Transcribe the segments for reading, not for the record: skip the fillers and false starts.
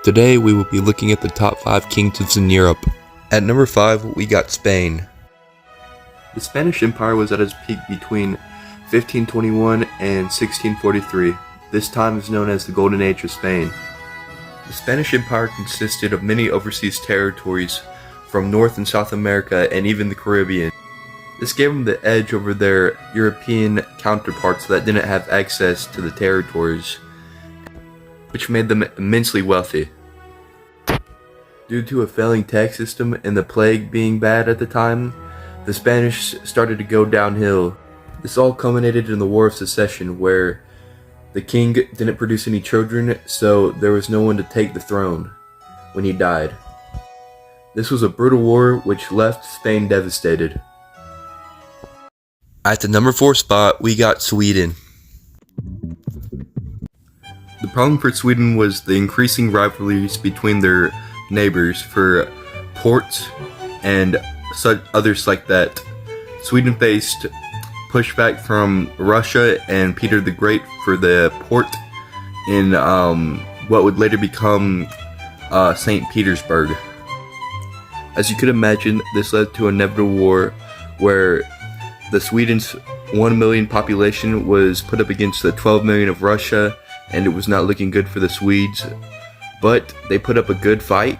Today we will be looking at the top 5 kingdoms in Europe. At number 5 we got Spain. The Spanish Empire was at its peak between 1521 and 1643. This time is known as the Golden Age of Spain. The Spanish Empire consisted of many overseas territories from North and South America and even the Caribbean. This gave them the edge over their European counterparts that didn't have access to the territories, which made them immensely wealthy. Due to a failing tax system and the plague being bad at the time, the Spanish started to go downhill. This all culminated in the War of Secession, where the king didn't produce any children, so there was no one to take the throne when he died. This was a brutal war which left Spain devastated. At the number 4 spot, we got Sweden. The problem for Sweden was the increasing rivalries between their neighbors for ports and such others like that. Sweden faced pushback from Russia and Peter the Great for the port in what would later become St. Petersburg. As you could imagine, this led to an inevitable war where the Sweden's 1 million population was put up against the 12 million of Russia, and it was not looking good for the Swedes. But they put up a good fight.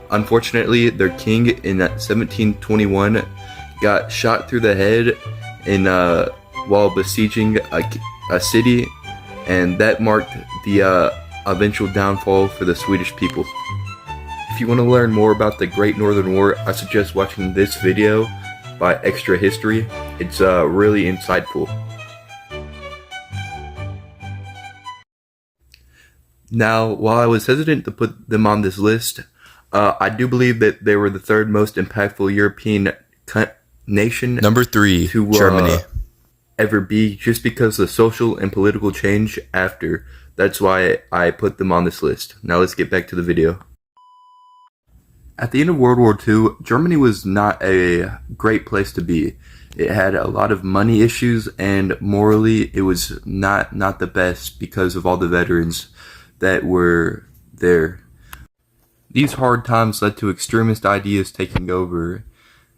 Unfortunately, their king in 1721 got shot through the head while besieging a city, and that marked the eventual downfall for the Swedish people. If you want to learn more about the Great Northern War, I suggest watching this video by Extra History. It's really insightful. Now, while I was hesitant to put them on this list, I do believe that they were the third most impactful European nation. Number 3, Germany. Ever be, just because of the social and political change after. That's why I put them on this list. Now let's get back to the video. At the end of World War II, Germany was not a great place to be. It had a lot of money issues, and morally it was not the best because of all the veterans that were there. These hard times led to extremist ideas taking over,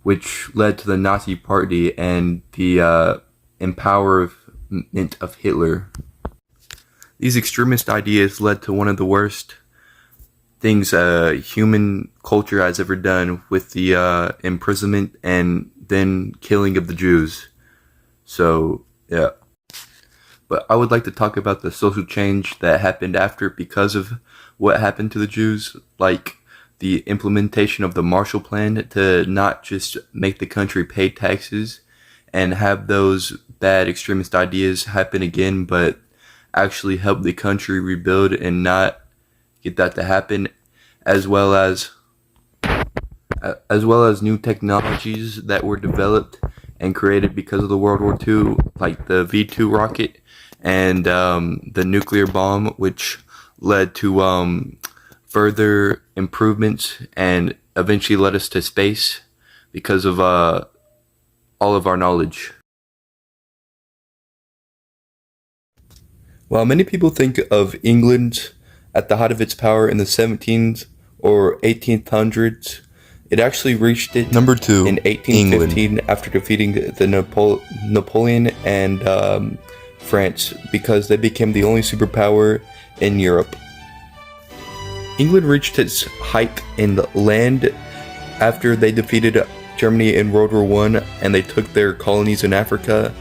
which led to the Nazi Party and the empowerment of Hitler. These extremist ideas led to one of the worst things human culture has ever done, with the imprisonment and then killing of the Jews. So, yeah. But I would like to talk about the social change that happened after because of what happened to the Jews, like the implementation of the Marshall Plan to not just make the country pay taxes and have those bad extremist ideas happen again, but actually help the country rebuild and not get that to happen, as well as new technologies that were developed and created because of the World War II, like the V-2 rocket and the nuclear bomb, which led to further improvements and eventually led us to space because of all of our knowledge. While many people think of England at the height of its power in the 17th or 1800s, it actually reached it number 2 in 1815 England, after defeating the Napoleon and France, because they became the only superpower in Europe. England reached its height in land after they defeated Germany in World War I and they took their colonies in Africa.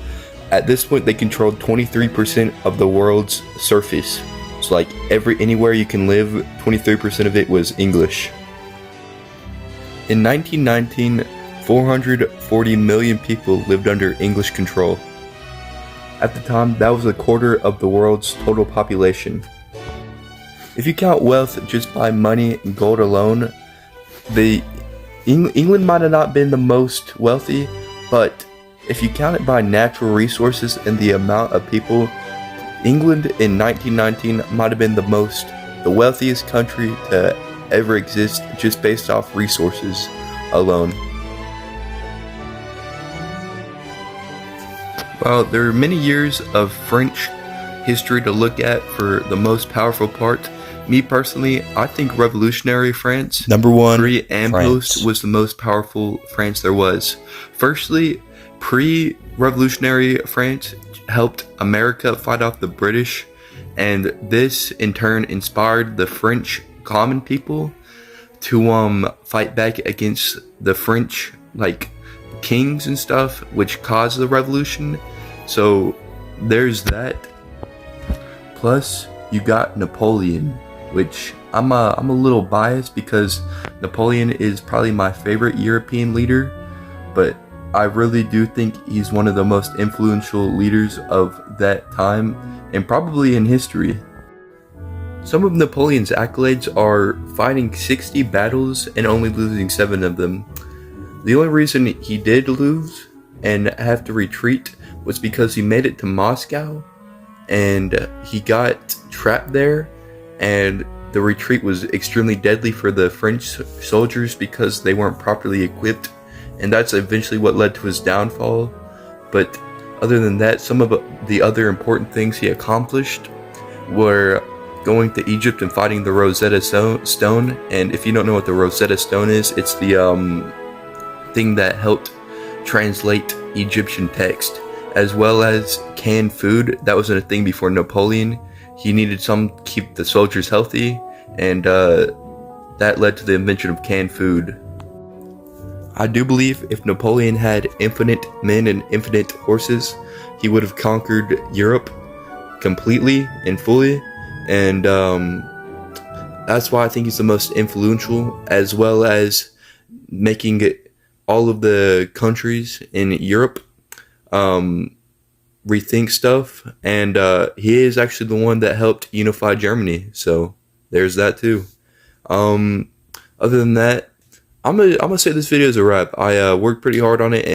At this point, they controlled 23% of the world's surface. So like anywhere you can live, 23% of it was English. In 1919, 440 million people lived under English control. At the time, that was a quarter of the world's total population. If you count wealth just by money and gold alone, England might have not been the most wealthy, but if you count it by natural resources and the amount of people, England in 1919 might have been the wealthiest country to ever exist, just based off resources alone. While there are many years of French history to look at, for the most powerful part, Me personally, I think revolutionary France, Number 1, pre and France. post, was the most powerful France there was. Firstly, pre-revolutionary France helped America fight off the British, and this in turn inspired the French common people to fight back against the French like kings and stuff, which caused the revolution. So there's that. Plus, you got Napoleon, which I'm a little biased because Napoleon is probably my favorite European leader, but I really do think he's one of the most influential leaders of that time and probably in history. Some of Napoleon's accolades are fighting 60 battles and only losing 7 of them. The only reason he did lose and have to retreat was because he made it to Moscow and he got trapped there, and the retreat was extremely deadly for the French soldiers because they weren't properly equipped, and that's eventually what led to his downfall. But other than that, some of the other important things he accomplished were going to Egypt and fighting the Rosetta Stone. And if you don't know what the Rosetta Stone is, it's the thing that helped translate Egyptian text, as well as canned food. That wasn't a thing before Napoleon. He needed some to keep the soldiers healthy, and that led to the invention of canned food. I do believe if Napoleon had infinite men and infinite horses, he would have conquered Europe completely and fully, and that's why I think he's the most influential, as well as making all of the countries in Europe rethink stuff, and he is actually the one that helped unify Germany, so there's that too. Other than that, I'm gonna say this video is a wrap. I worked pretty hard on it.